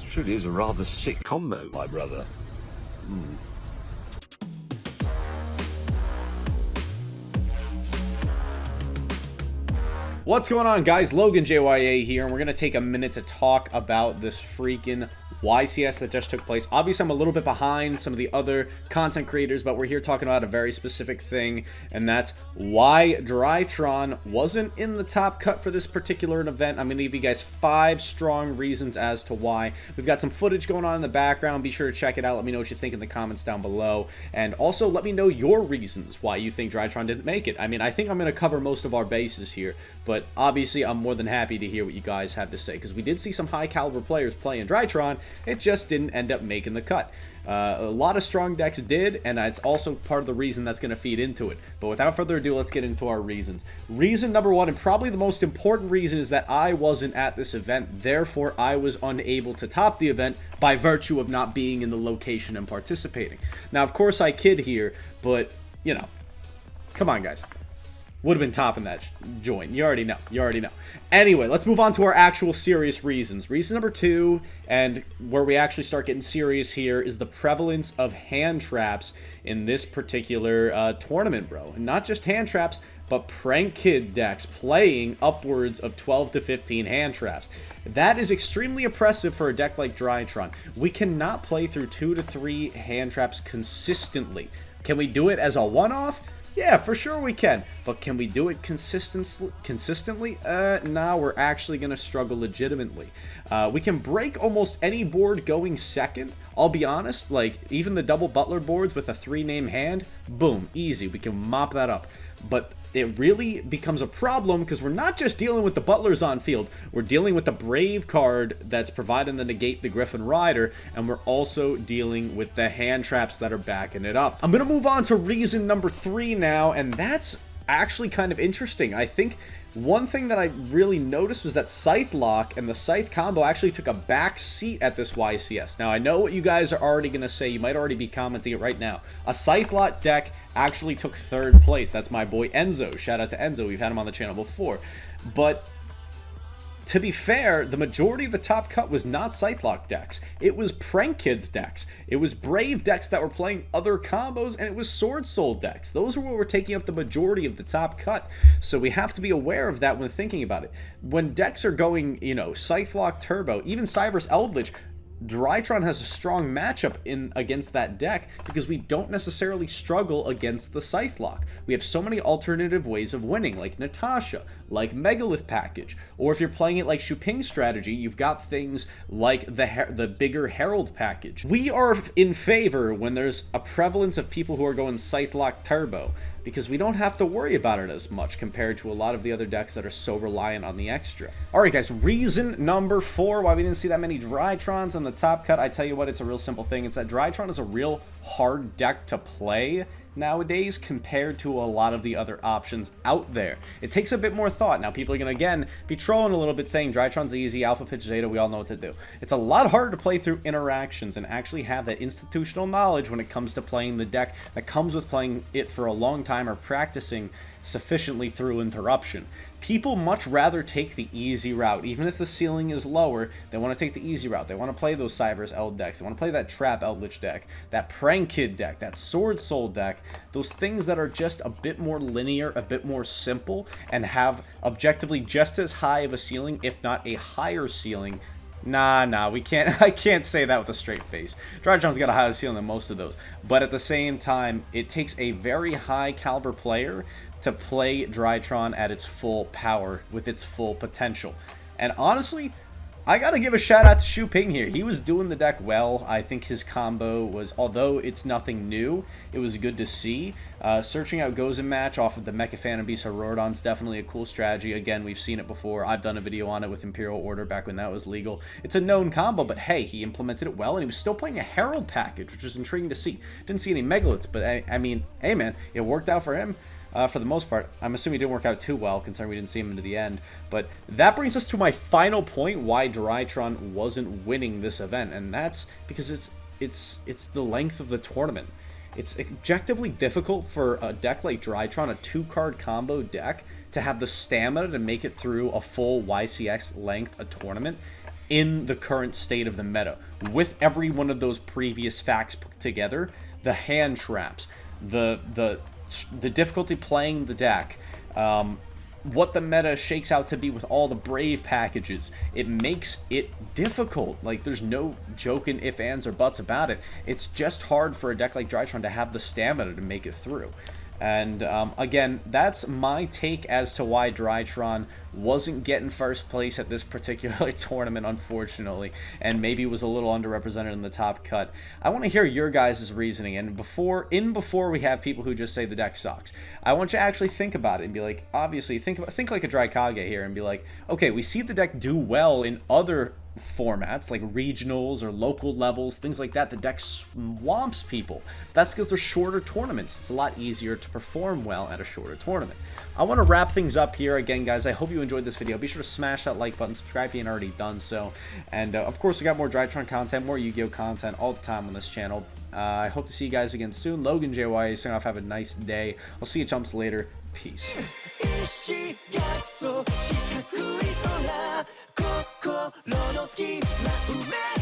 Truly is a rather sick combo, my brother. What's going on, guys? Logan JYA here, and we're going to take a minute to talk about this freaking YCS that just took place. Obviously, I'm a little bit behind some of the other content creators, but we're here talking about a very specific thing, and that's why Drytron wasn't in the top cut for this particular event. I'm going to give you guys 5 strong reasons as to why. We've got some footage going on in the background. Be sure to check it out. Let me know what you think in the comments down below, and also let me know your reasons why you think Drytron didn't make it. I mean, I think I'm going to cover most of our bases here, but obviously I'm more than happy to hear what you guys have to say, because we did see some high caliber players playing Drytron. It just didn't end up making the cut. A lot of strong decks did, and it's also part of the reason that's going to feed into it. But without further ado, let's get into our reasons. Reason number 1, and probably the most important reason, is that I wasn't at this event. Therefore, I was unable to top the event by virtue of not being in the location and participating. Now, of course, I kid here, but, you know, come on, guys. Would have been topping that joint. You already know. You already know. Anyway, let's move on to our actual serious reasons. Reason number 2, and where we actually start getting serious here, is the prevalence of hand traps in this particular tournament, bro. And not just hand traps, but prank kid decks playing upwards of 12 to 15 hand traps. That is extremely oppressive for a deck like Drytron. We cannot play through 2 to 3 hand traps consistently. Can we do it as a one-off? Yeah, for sure we can. But can we do it consistently? Nah, we're actually going to struggle legitimately. We can break almost any board going second. I'll be honest, like, even the double butler boards with a 3-name hand, boom, easy. We can mop that up. But it really becomes a problem because we're not just dealing with the butlers on field. We're dealing with the Brave card that's providing the negate the Griffin Rider, and we're also dealing with the hand traps that are backing it up. I'm going to move on to reason number 3 now, and that's actually kind of interesting. I think one thing that I really noticed was that Scythe Lock and the Scythe combo actually took a back seat at this YCS. Now, I know what you guys are already going to say. You might already be commenting it right now. A Scythe Lock deck actually took 3rd place. That's my boy Enzo. Shout out to Enzo. We've had him on the channel before. But to be fair, the majority of the top cut was not Scythelock decks. It was Prank Kids decks. It was Brave decks that were playing other combos, and it was Sword Soul decks. Those were what were taking up the majority of the top cut. So we have to be aware of that when thinking about it. When decks are going, you know, Scythelock Turbo, even Cyber's Eldritch, Drytron has a strong matchup against that deck because we don't necessarily struggle against the Scythe Lock. We have so many alternative ways of winning, like Natasha, like Megalith package, or if you're playing it like Shuping strategy, you've got things like the bigger Herald package. We are in favor when there's a prevalence of people who are going Scythe Lock Turbo, because we don't have to worry about it as much compared to a lot of the other decks that are so reliant on the extra. Alright guys, reason number 4 why we didn't see that many Drytrons on the top cut. I tell you what, it's a real simple thing. It's that Drytron is a real hard deck to play nowadays compared to a lot of the other options out there. It takes a bit more thought. Now people are going to again be trolling a little bit saying Drytron's easy, alpha pitch zeta, we all know what to do. It's a lot harder to play through interactions and actually have that institutional knowledge when it comes to playing the deck that comes with playing it for a long time or practicing sufficiently through interruption. People much rather take the easy route. Even if the ceiling is lower, they want to take the easy route. They want to play those Cyber's Eld decks. They want to play that Trap Eldritch deck, that Prank Kid deck, that Sword Soul deck, those things that are just a bit more linear, a bit more simple, and have objectively just as high of a ceiling, if not a higher ceiling. Nah, we can't. I can't say that with a straight face. Drytron's got a higher ceiling than most of those, but at the same time, it takes a very high caliber player to play Drytron at its full power with its full potential. And honestly, I gotta give a shout out to Shuping here. He was doing the deck well. I think his combo was, although it's nothing new, it was good to see. Searching out Gozen match off of the Mecha Fan and Beast Auroradon is definitely a cool strategy. Again, we've seen it before. I've done a video on it with Imperial Order back when that was legal. It's a known combo, but hey, he implemented it well, and he was still playing a Herald package, which was intriguing to see. Didn't see any Megaliths, but I mean, hey man, it worked out for him. For the most part. I'm assuming it didn't work out too well, considering we didn't see him into the end. But that brings us to my final point why Drytron wasn't winning this event, and that's because it's the length of the tournament. It's objectively difficult for a deck like Drytron, a 2-card combo deck, to have the stamina to make it through a full YCS length a tournament. in the current state of the meta. With every one of those previous facts put together, the hand traps, the difficulty playing the deck, what the meta shakes out to be with all the brave packages, it makes it difficult. Like, there's no joking if, ands, or buts about it. It's just hard for a deck like Drytron to have the stamina to make it through. And again, that's my take as to why Drytron wasn't getting first place at this particular tournament, unfortunately, and maybe was a little underrepresented in the top cut. I want to hear your guys' reasoning, and before we have people who just say the deck sucks, I want you to actually think about it and be like, obviously, think like a Drykage here and be like, okay, we see the deck do well in other formats like regionals or local levels, things like that. The deck swamps people. That's because they're shorter tournaments. It's a lot easier to perform well at a shorter tournament. I want to wrap things up here. Again, guys, I hope you enjoyed this video. Be sure to smash that like button, subscribe if you ain't already done so, and of course we got more Drytron content, more Yu-Gi-Oh content all the time on this channel. I hope to see you guys again soon. Logan JYA signing off. Have a nice day. I'll see you chumps later. Peace. 心の隙間埋め